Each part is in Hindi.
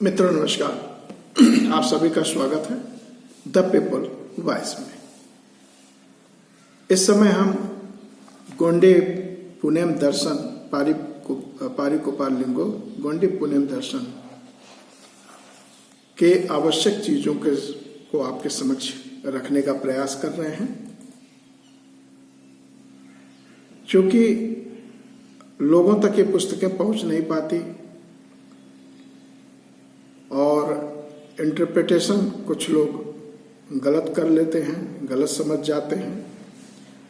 मित्रों नमस्कार, आप सभी का स्वागत है द पीपल वॉइस में। इस समय हम गोंडे पुनेम दर्शन पारिकोपाल लिंगो गोंडे पुनेम दर्शन के आवश्यक चीजों को आपके समक्ष रखने का प्रयास कर रहे हैं, क्योंकि लोगों तक ये पुस्तकें पहुंच नहीं पाती और इंटरप्रिटेशन कुछ लोग गलत कर लेते हैं, गलत समझ जाते हैं।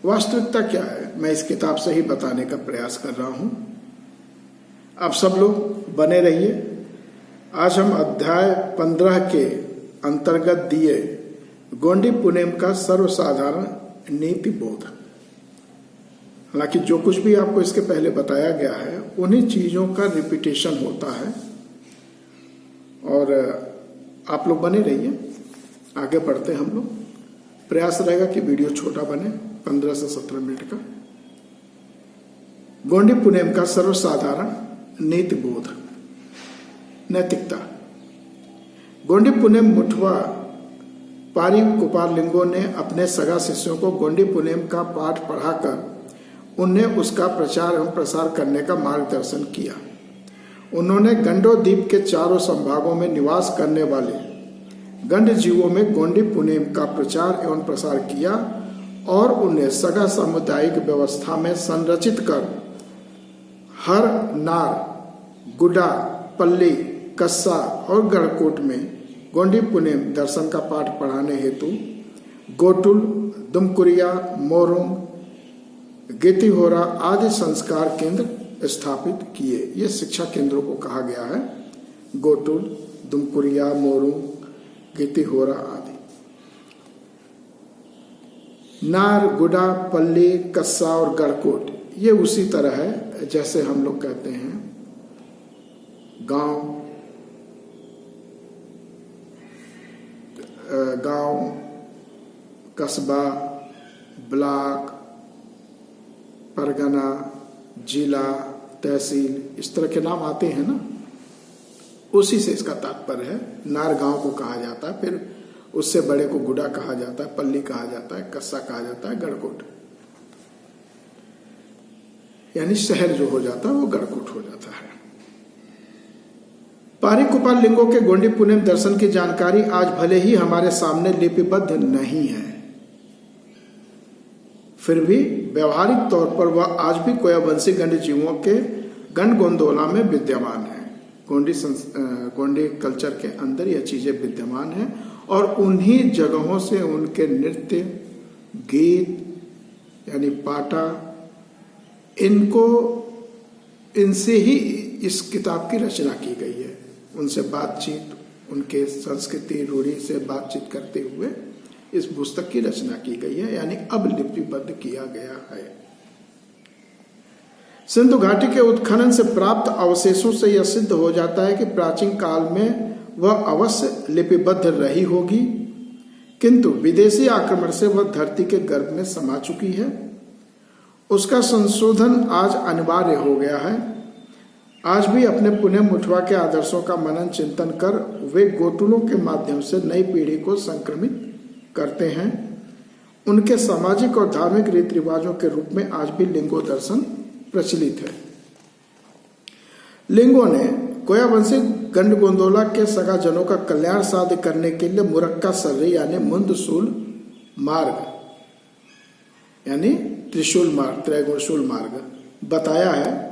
वास्तविकता क्या है, मैं इस किताब से ही बताने का प्रयास कर रहा हूं। आप सब लोग बने रहिए। आज हम अध्याय 15 के अंतर्गत दिए गोंडी पुनेम का सर्वसाधारण नीति बोध। हालांकि जो कुछ भी आपको इसके पहले बताया गया है उन्हीं चीजों का रिपीटेशन होता है और आप लोग बने रहिए। आगे बढ़ते हम लोग। प्रयास रहेगा कि वीडियो छोटा बने, 15 से 17 मिनट का। गोंडी पुनेम का सर्वसाधारण नीति बोध। नैतिकता। गोंडी पुनेम मुठवा पारिकोपाल लिंगो ने अपने सगा शिष्यों को गोंडी पुनेम का पाठ पढ़ाकर उन्हें उसका प्रचार एवं प्रसार करने का मार्गदर्शन किया। उन्होंने गंडो द्वीप के चारों संभागों में निवास करने वाले गंड जीवों में गोंडी पुनेम का प्रचार एवं प्रसार किया और उन्हें सगा सामुदायिक व्यवस्था में संरचित कर हर नार, गुडा, पल्ली, कस्सा और गढ़कोट में गोंडी पुनेम दर्शन का पाठ पढ़ाने हेतु गोटुल, दुमकुरिया, मोरुंग, गेतिहोरा आदि संस्कार केंद्र स्थापित किए। ये शिक्षा केंद्रों को कहा गया है, गोटुल, दुमकुरिया, मोरुंग, गेतिहोरा आदि। नार, गुडा, पल्ली, कस्सा और गढ़कोट ये उसी तरह है जैसे हम लोग कहते हैं गांव, कस्बा, ब्लॉक, परगना, जिला, तहसील, इस तरह के नाम आते हैं ना, उसी से इसका तात्पर्य है। नार गांव को कहा जाता है, फिर उससे बड़े को गुडा कहा जाता है, पल्ली कहा जाता है, कस्सा कहा जाता है, गढ़कोट यानी शहर जो हो जाता है वो गढ़कोट हो जाता है। पारिकोपाल लिंगो के गोंडी पुनेम दर्शन की जानकारी आज भले ही हमारे सामने लिपिबद्ध नहीं है, फिर भी व्यवहारिक तौर पर वह आज भी कोयावंशी गंड जीवों के गण गोंदोला में विद्यमान है। गोंडी कल्चर के अंदर यह चीजें विद्यमान हैं और उन्हीं जगहों से उनके नृत्य, गीत यानी पाटा, इनसे ही इस किताब की रचना की गई है। उनसे बातचीत, उनके संस्कृति रूढ़ी से बातचीत करते हुए इस पुस्तक की रचना की गई है, यानी अब लिपिबद्ध किया गया है। सिंधु घाटी के उत्खनन से प्राप्त अवशेषों से यह सिद्ध हो जाता है कि प्राचीन काल में वह अवश्य लिपिबद्ध रही होगी, किंतु विदेशी आक्रमण से वह धरती के गर्भ में समा चुकी है। उसका संशोधन आज अनिवार्य हो गया है। आज भी अपने पुनेम मुठवा के आदर्शों का मनन चिंतन कर वे गोटुलों के माध्यम से नई पीढ़ी को संक्रमित करते हैं। उनके सामाजिक और धार्मिक रीति रिवाजों के रूप में आज भी लिंगो दर्शन प्रचलित है। लिंगो ने कोयावंशी गंड गोंदोला के सगा जनों का कल्याण साध्य करने के लिए मुरक्का सर्री यानी मुंदशूल मार्ग यानी त्रिशूल मार्ग, त्रैगुणशूल मार्ग बताया है।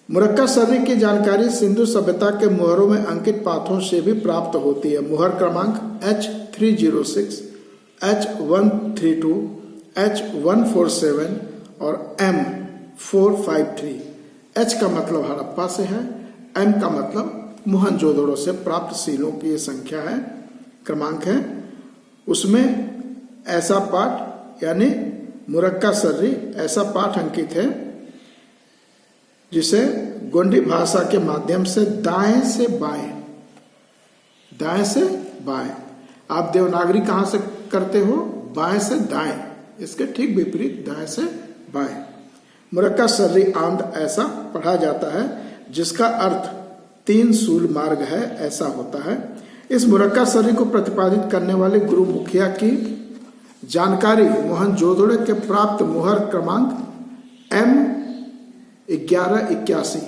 मुरक्का सर्री की जानकारी सिंधु सभ्यता के मुहरों में अंकित पाथों से भी प्राप्त होती है। मुहर क्रमांक H306, H132, H147 और M453। H का मतलब हड़प्पा से है, M का मतलब मोहनजोदड़ो से प्राप्त सीलों की ये संख्या है, क्रमांक है। उसमें ऐसा पाठ यानी मुरक्का सर्री ऐसा पाठ अंकित है जिसे गोंडी भाषा के माध्यम से दाएं से बाएं, आप देवनागरी कहां से करते हो? बाएं से दाएं, इसके ठीक विपरीत दाएं से बाएं। मुरक्का सर्री आंद ऐसा पढ़ा जाता है जिसका अर्थ 3 शूल मार्ग है, ऐसा होता है। इस मुरक्का शरीर को प्रतिपादित करने वाले गुरु मुखिया की जानकारी मोहनजोदड़ो के प्राप्त मुहर क्रमांक M1181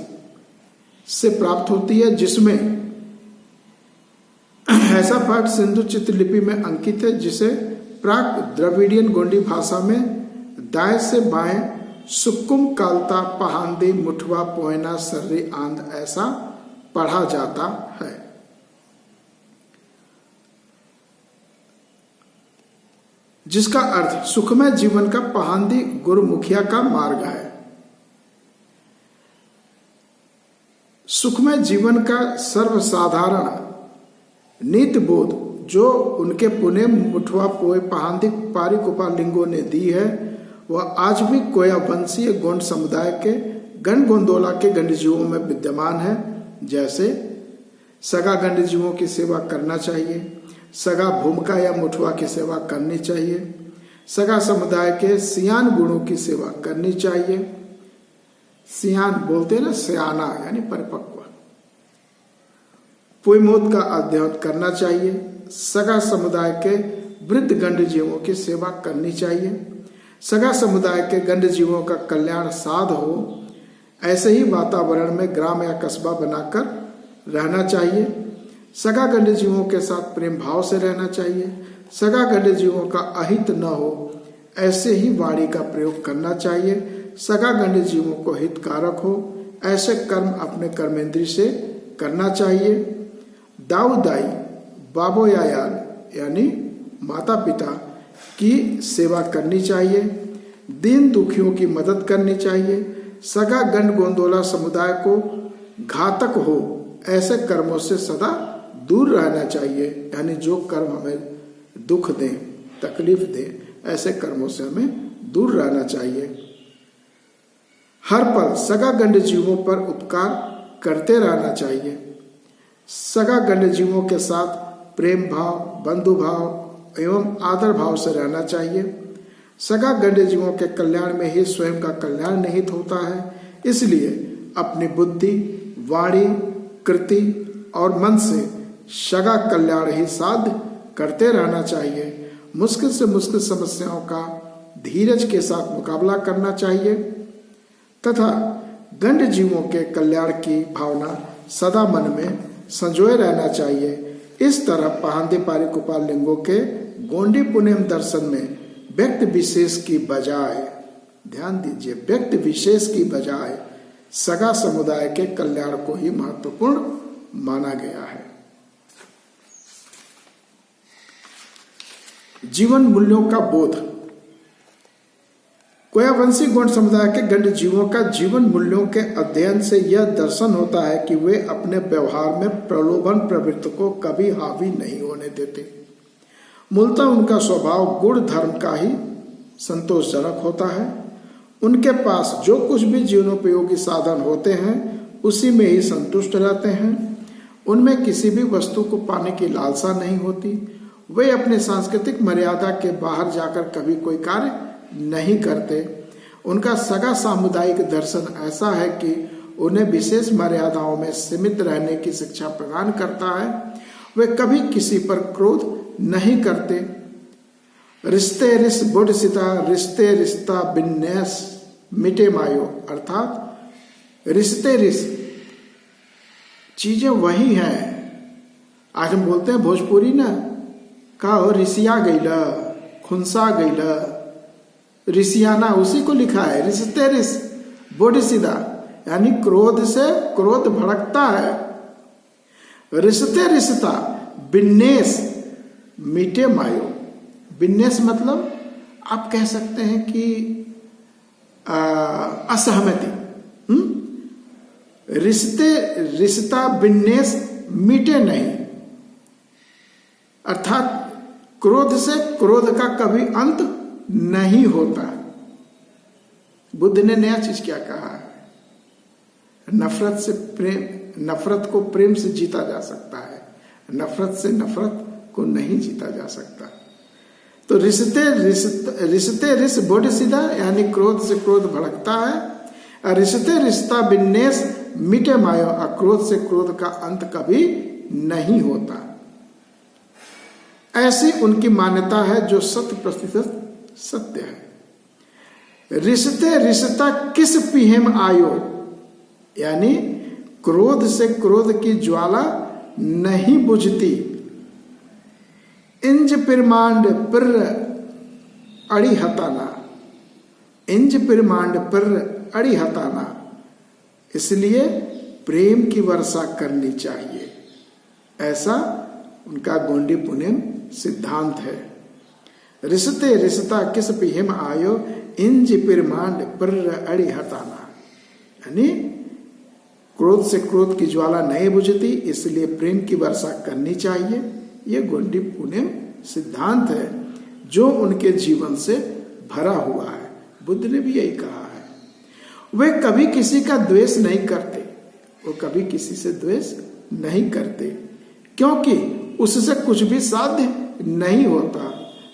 से प्राप्त होती है, जिसमें ऐसा पाठ सिंधु चित्रलिपि में अंकित है जिसे प्राक द्रविडियन गोंडी भाषा में दाएं से बाएं सुक्कुम कालता पहांदी मुठवा पोयना सर्री आंध ऐसा पढ़ा जाता है। जिसका अर्थ सुखमय जीवन का पहांदी गुरु मुखिया का मार्ग है। सुखमय जीवन का सर्वसाधारण नीति बोध जो उनके पुणे मुठवा पोए पहांदी पारी कुपालिंगों ने दी है, वह आज भी कोया वंशीय गोंड समुदाय के गण गोंदोला के गंडजीवों में विद्यमान है। जैसे सगा गंडजीवों की सेवा करना चाहिए, सगा भूमिका या मुठवा की सेवा करनी चाहिए, सगा समुदाय के सियान गुणों की सेवा करनी चाहिए। सियान बोलते ना, सियाना यानी परिपक्व। पुयमोद का अध्ययन करना चाहिए, सगा समुदाय के वृद्ध गंडजीवों की सेवा करनी चाहिए, सगा समुदाय के गंडजीवों का कल्याण साध हो, ऐसे ही वातावरण में ग्राम या कस्बा बनाकर रहना चाहिए। सगा गंडजीवों के साथ प्रेम भाव से रहना चाहिए, सगा गंडजीवों का अहित न हो, ऐसे ही वाणी का प्रयोग करना चाहिए। सगा गंडजीवों को हितकारक हो, ऐसे कर्म अपने कर्मेंद्री से करना चाहिए। दाऊ दाई बाबो यार यानी माता पिता की सेवा करनी चाहिए, दीन दुखियों की मदद करनी चाहिए। सगा गंड गोंदोला समुदाय को घातक हो ऐसे कर्मों से सदा दूर रहना चाहिए, यानी जो कर्म हमें दुख दें, तकलीफ दें, ऐसे कर्मों से हमें दूर रहना चाहिए। हर पल सगा गंड जीवों पर उपकार करते रहना चाहिए। सगा गंड जीवों के साथ प्रेम भाव, बंधु भाव एवं आदर भाव से रहना चाहिए। सगा गंड जीवों के कल्याण में ही स्वयं का कल्याण निहित होता है, इसलिए अपनी बुद्धि, वाणी, कृति और मन से सगा कल्याण ही साध्य करते रहना चाहिए। मुश्किल से मुश्किल समस्याओं का धीरज के साथ मुकाबला करना चाहिए तथा गंड जीवों के कल्याण की भावना सदा मन में संजोए रहना चाहिए। इस तरह पहांदी पारी कुपाल लिंगों के गोंडी पुनेम दर्शन में व्यक्ति विशेष की बजाय, ध्यान दीजिए, व्यक्ति विशेष की बजाय सगा समुदाय के कल्याण को ही महत्वपूर्ण माना गया है। जीवन मूल्यों का बोध। कोयावंशी गोंड समुदाय के गंड जीवों का जीवन मूल्यों के अध्ययन से यह दर्शन होता है कि वे अपने व्यवहार में प्रलोभन प्रवृत्ति को कभी हावी नहीं होने देते। मूलतः उनका स्वभाव गुण धर्म का ही संतोषजनक होता है। उनके पास जो कुछ भी जीवनोपयोगी साधन होते हैं उसी में ही संतुष्ट रहते हैं। उनमें किसी भी वस्तु को पाने की लालसा नहीं होती। वे अपने सांस्कृतिक मर्यादा के बाहर जाकर कभी कोई कार्य नहीं करते। उनका सगा सामुदायिक दर्शन ऐसा है कि उन्हें विशेष मर्यादाओं में सीमित रहने की शिक्षा प्रदान करता है। वे कभी किसी पर क्रोध नहीं करते। रिश्ते रिस बुढ़सिता रिश्ते रिश्ता बिन्नेस मिटे मायो, अर्थात रिश्ते रिस चीजें वही हैं। आज हम बोलते हैं भोजपुरी ना, का हो रिसिया गईला, खुनसा गईला, रिसियाना उसी को लिखा है। रिश्ते रिस बुढ़सिदा यानी क्रोध से क्रोध भड़कता है। रिश्ते रिश्ता बिन्नेस मीटे मायो, बिन्नेस मतलब आप कह सकते हैं कि असहमति। रिश्ते रिश्ता बिन्नेस मीटे नहीं, अर्थात क्रोध से क्रोध का कभी अंत नहीं होता। बुद्ध ने नया चीज क्या कहा है? नफरत से प्रेम, नफरत को प्रेम से जीता जा सकता है, नफरत से नफरत को नहीं जीता जा सकता। तो रिश्ते बोध सीधा यानी क्रोध से क्रोध भड़कता है। रिश्ते रिश्ता बिन्नेस मिटे मायो, अक्रोध से क्रोध का अंत कभी नहीं होता। ऐसी उनकी मान्यता है जो 100% सत्य है। रिश्ते रिश्ता किस पिहेम आयो, यानी क्रोध से क्रोध की ज्वाला नहीं बुझती। इंज पिरमांड पर अड़ी हताना, इंज पिरमांड पर अड़ी हताना, इसलिए प्रेम की वर्षा करनी चाहिए, ऐसा उनका गोंडी पुनेम सिद्धांत है। रिश्ते रिश्ता किस पिहिम आयो, इंज पिरमांड पर अड़ी हताना, यानी क्रोध से क्रोध की ज्वाला नहीं बुझती, इसलिए प्रेम की वर्षा करनी चाहिए। ये गोंडी पुनेम सिद्धांत है जो उनके जीवन से भरा हुआ है। बुद्ध ने भी यही कहा है। वे कभी किसी का द्वेष नहीं करते, वो कभी किसी से द्वेष नहीं करते, क्योंकि उससे कुछ भी साध्य नहीं होता।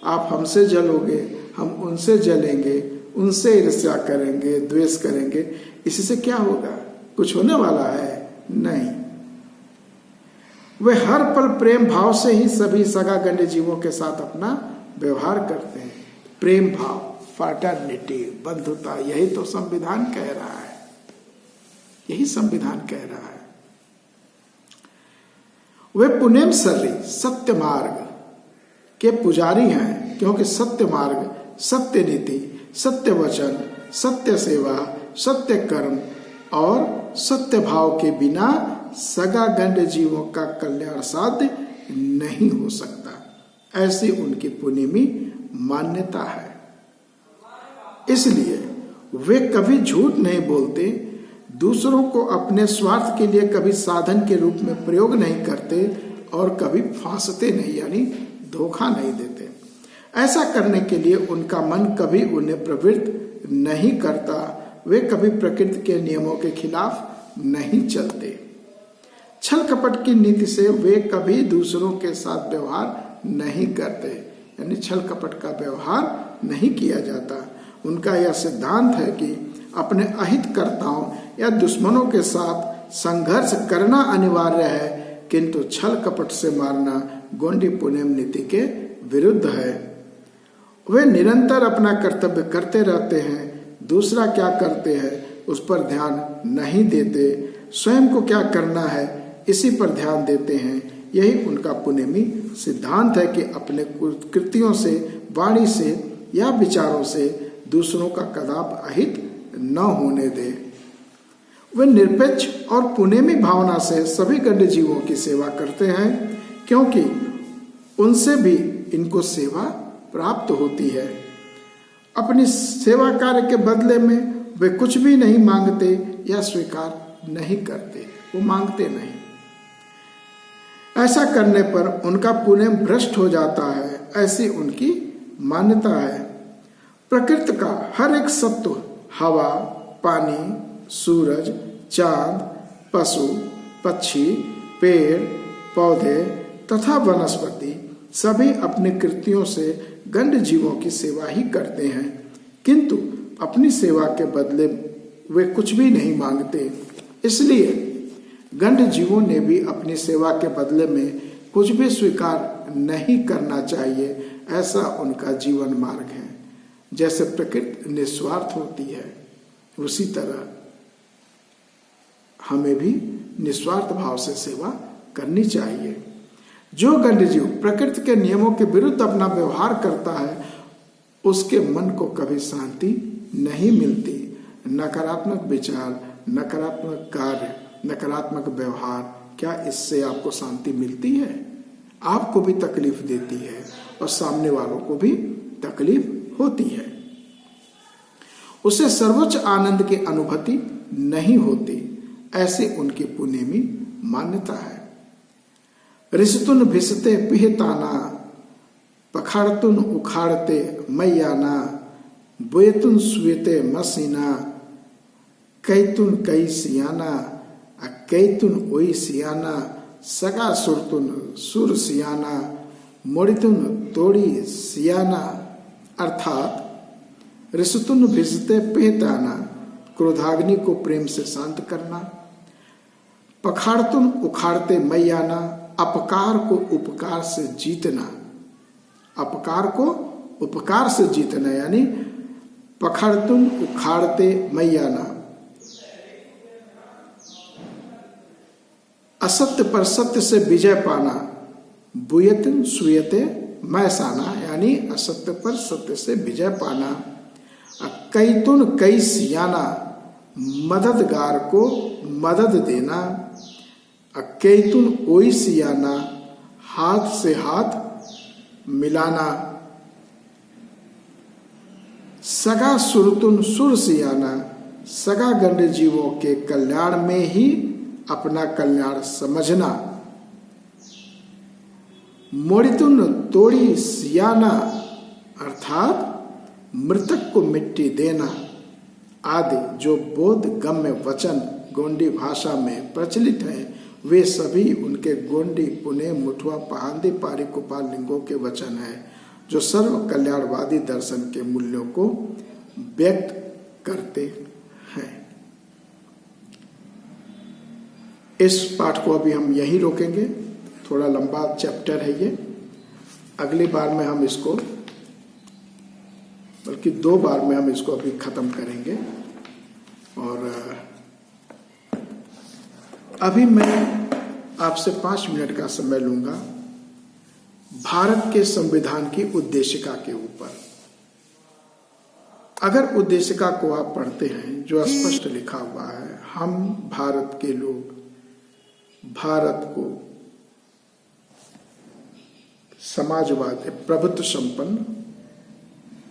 आप हमसे जलोगे, हम उनसे जलेंगे, उनसे ईर्ष्या करेंगे, द्वेष करेंगे, इससे क्या होगा? कुछ होने वाला है? नहीं। वे हर पल प्रेम भाव से ही सभी सगा गण्य जीवों के साथ अपना व्यवहार करते हैं। प्रेम भाव, फ्रैटर्निटी, बंधुता, यही तो संविधान कह रहा है, यही संविधान कह रहा है। वे पुनेम सर्री सत्य मार्ग के पुजारी हैं, क्योंकि सत्य मार्ग, सत्य नीति, सत्य वचन, सत्य सेवा, सत्य कर्म और सत्य भाव के बिना सगा गण्य जीवों का कल्याण साध्य नहीं हो सकता। ऐसी उनकी पुनेमी मान्यता है। इसलिए वे कभी झूठ नहीं बोलते, दूसरों को अपने स्वार्थ के लिए कभी साधन के रूप में प्रयोग नहीं करते और कभी फांसते नहीं, यानी धोखा नहीं देते। ऐसा करने के लिए उनका मन कभी उन्हें प्रवृत्त नहीं करता। वे कभी प्रकृति के नियमों के खिलाफ नहीं चलते। छल कपट की नीति से वे कभी दूसरों के साथ व्यवहार नहीं करते, यानी छल कपट का व्यवहार नहीं किया जाता। उनका यह सिद्धांत है कि अपने अहितकर्ताओं या दुश्मनों के साथ संघर्ष करना अनिवार्य है, किंतु छल कपट से मारना गोंडी पुनेम नीति के विरुद्ध है। वे निरंतर अपना कर्तव्य करते रहते हैं, दूसरा क्या करते हैं उस पर ध्यान नहीं देते, स्वयं को क्या करना है इसी पर ध्यान देते हैं। यही उनका पुनेमी सिद्धांत है कि अपने कृतियों से, वाणी से या विचारों से दूसरों का कदाप अहित न होने दे। वे निरपेक्ष और पुनेमी भावना से सभी गण्य जीवों की सेवा करते हैं, क्योंकि उनसे भी इनको सेवा प्राप्त होती है। अपनी सेवा कार्य के बदले में वे कुछ भी नहीं मांगते या स्वीकार नहीं करते, वो मांगते नहीं। ऐसा करने पर उनका पुण्य भ्रष्ट हो जाता है, ऐसी उनकी मान्यता है। प्रकृति का हर एक सत्व, हवा, पानी, सूरज, चांद, पशु, पक्षी, पेड़, पौधे तथा वनस्पति सभी अपने कृतियों से गण्य जीवों की सेवा ही करते हैं, किंतु अपनी सेवा के बदले वे कुछ भी नहीं मांगते। इसलिए गण्य जीवों ने भी अपनी सेवा के बदले में कुछ भी स्वीकार नहीं करना चाहिए, ऐसा उनका जीवन मार्ग है। जैसे प्रकृति निस्वार्थ होती है, उसी तरह हमें भी निस्वार्थ भाव से सेवा करनी चाहिए। जो गण्य जीव प्रकृति के नियमों के विरुद्ध अपना व्यवहार करता है, उसके मन को कभी शांति नहीं मिलती। नकारात्मक विचार, नकारात्मक कार्य, नकारात्मक व्यवहार, क्या इससे आपको शांति मिलती है? आपको भी तकलीफ देती है और सामने वालों को भी तकलीफ होती है। उसे सर्वोच्च आनंद की अनुभूति नहीं होती, ऐसी उनकी पुनेमी मान्यता है। रिश्तुन भिसते पिहताना, पखाड़तुन उखाड़ते मैयाना, बोयतुन सुएते मसीना, कैतुन कई सियाना, कैतुन ओई सियाना, सगा सुरतुन सुर सियाना, मोड़ितुन तोड़ी सियाना। अर्थात रिश्तुन भिसते पिहताना, क्रोधाग्नि को प्रेम से शांत करना, पखाड़तुन उखाड़ते मैयाना, अपकार को उपकार से जीतना। अपकार को उपकार से जीतना यानी पखाड़तुन उखाड़ते मैयाना। असत्य पर सत्य से विजय पाना, बुयतिन सुयते मैसाना यानी असत्य पर सत्य से विजय पाना। कैतुन कई सियाना, मददगार को मदद देना। कैतुन ओई सियाना, हाथ से हाथ मिलाना। सगा सुरतुन सुर सियाना, सगा गंड जीवों के कल्याण में ही अपना कल्याण समझना। मोड़ितुन तोड़ी सियाना अर्थात मृतक को मिट्टी देना आदि जो बोध गम्य वचन गोंडी भाषा में प्रचलित हैं, वे सभी उनके गोंडी पुणे मुठवा पहांदी पारी कुपाल लिंगों के वचन हैं जो सर्व कल्याणवादी दर्शन के मूल्यों को व्यक्त करते हैं। इस पाठ को अभी हम यहीं रोकेंगे, थोड़ा लंबा चैप्टर है ये। अगली बार में हम इसको, बल्कि 2 बार में हम इसको अभी खत्म करेंगे। और अभी मैं आपसे 5 मिनट का समय लूंगा भारत के संविधान की उद्देशिका के ऊपर। अगर उद्देशिका को आप पढ़ते हैं जो स्पष्ट लिखा हुआ है, हम भारत के लोग भारत को समाजवादी प्रभुत्व संपन्न,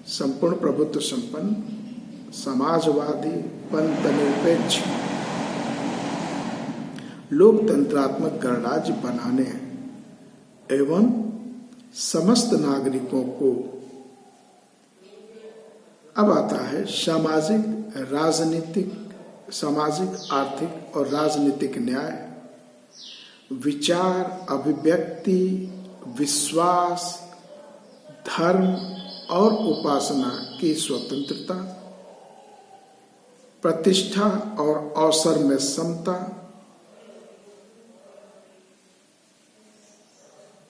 संपूर्ण प्रभुत्व संपन्न, समाजवादी, पंथनिरपेक्ष, लोकतंत्रात्मक गणराज्य बनाने एवं समस्त नागरिकों को, अब आता है सामाजिक, राजनीतिक, सामाजिक, आर्थिक और राजनीतिक न्याय, विचार, अभिव्यक्ति, विश्वास, धर्म और उपासना की स्वतंत्रता, प्रतिष्ठा और अवसर में समता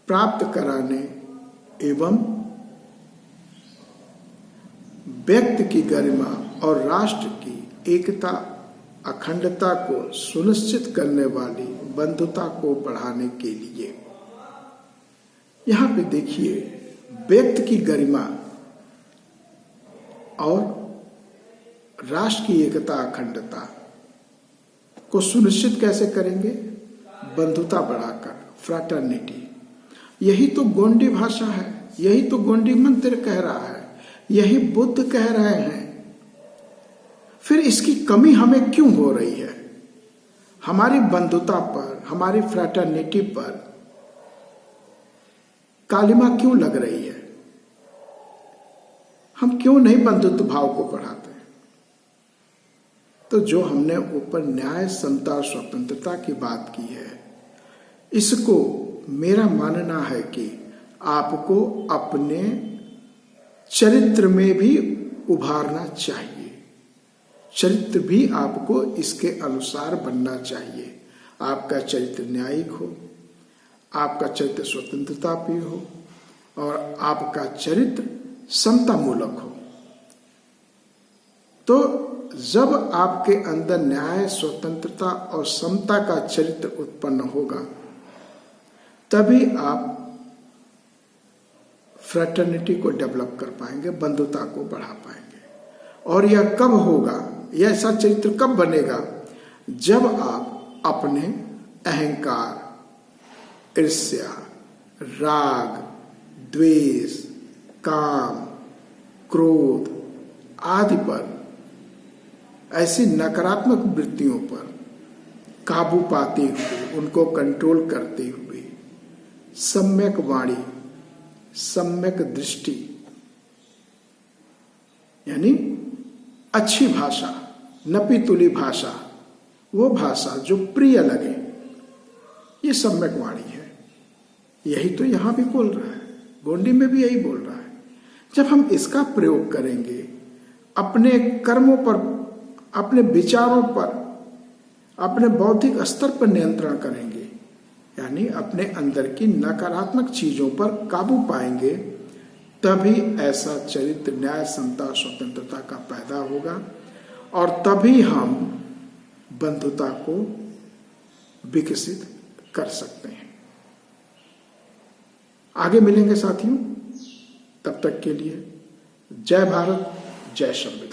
प्राप्त कराने एवं व्यक्ति की गरिमा और राष्ट्र की एकता, अखंडता को सुनिश्चित करने वाली बंधुता को बढ़ाने के लिए। यहां पे देखिए, व्यक्ति की गरिमा और राष्ट्र की एकता, अखंडता को सुनिश्चित कैसे करेंगे? बंधुता बढ़ाकर, फ्रैटर्निटी। यही तो गोंडी भाषा है, यही तो गोंडी मंत्र कह रहा है, यही बुद्ध कह रहे हैं। फिर इसकी कमी हमें क्यों हो रही है? हमारी बंधुता पर, हमारी फ्रैटर्निटी पर कालिमा क्यों लग रही है? हम क्यों नहीं बंधुत्व भाव को बढ़ाते? तो जो हमने ऊपर न्याय, समता और स्वतंत्रता की बात की है, इसको मेरा मानना है कि आपको अपने चरित्र में भी उभारना चाहिए। चरित्र भी आपको इसके अनुसार बनना चाहिए। आपका चरित्र न्यायिक हो, आपका चरित्र स्वतंत्रता भी हो और आपका चरित्र समता मूलक हो। तो जब आपके अंदर न्याय, स्वतंत्रता और समता का चरित्र उत्पन्न होगा, तभी आप फ्रैटर्निटी को डेवलप कर पाएंगे, बंधुता को बढ़ा पाएंगे। और यह कब होगा, यह ऐसा चरित्र कब बनेगा? जब आप अपने अहंकार, ईर्ष्या, राग, द्वेष, काम, क्रोध आदि पर, ऐसी नकारात्मक वृत्तियों पर काबू पाते हुए, उनको कंट्रोल करते हुए सम्यक वाणी, सम्यक दृष्टि यानी अच्छी भाषा, नपी तुली भाषा, वो भाषा जो प्रिय लगे, ये सम्यक वाणी है। यही तो यहां भी बोल रहा है, गोंडी में भी यही बोल रहा है। जब हम इसका प्रयोग करेंगे अपने कर्मों पर, अपने विचारों पर, अपने बौद्धिक स्तर पर नियंत्रण करेंगे, यानी अपने अंदर की नकारात्मक चीजों पर काबू पाएंगे, तभी ऐसा चरित्र, न्याय, समता, स्वतंत्रता का पैदा होगा और तभी हम बंधुता को विकसित कर सकते हैं। आगे मिलेंगे साथियों, तब तक के लिए जय भारत, जय संविधान।